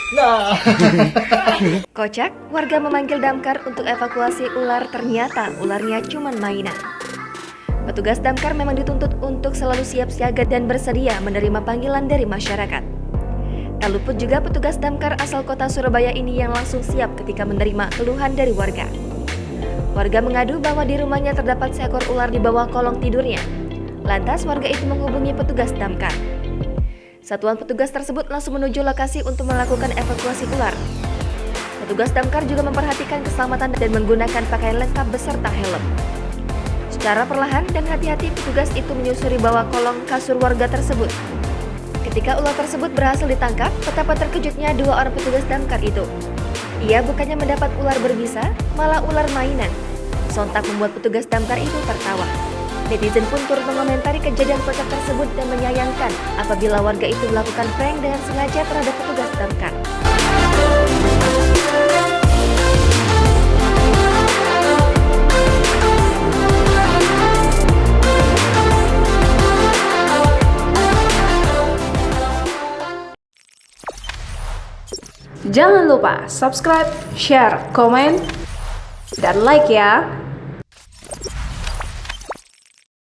Nah. Kocak, warga memanggil damkar untuk evakuasi ular, ternyata ularnya cuma mainan. Petugas damkar memang dituntut untuk selalu siap siaga dan bersedia menerima panggilan dari masyarakat. Tak luput juga petugas damkar asal kota Surabaya ini yang langsung siap ketika menerima keluhan dari warga. Warga mengadu bahwa di rumahnya terdapat seekor ular di bawah kolong tidurnya. Lantas warga itu menghubungi petugas damkar. Satuan petugas tersebut langsung menuju lokasi untuk melakukan evakuasi ular. Petugas damkar juga memperhatikan keselamatan dan menggunakan pakaian lengkap beserta helm. Secara perlahan dan hati-hati petugas itu menyusuri bawah kolong kasur warga tersebut. Ketika ular tersebut berhasil ditangkap, betapa terkejutnya dua orang petugas damkar itu. Ia bukannya mendapat ular berbisa, malah ular mainan. Sontak membuat petugas damkar itu tertawa. Netizen pun turut mengomentari kejadian kocak tersebut dan menyayangkan apabila warga itu melakukan prank dengan sengaja terhadap petugas damkar. Jangan lupa subscribe, share, komen, dan like ya.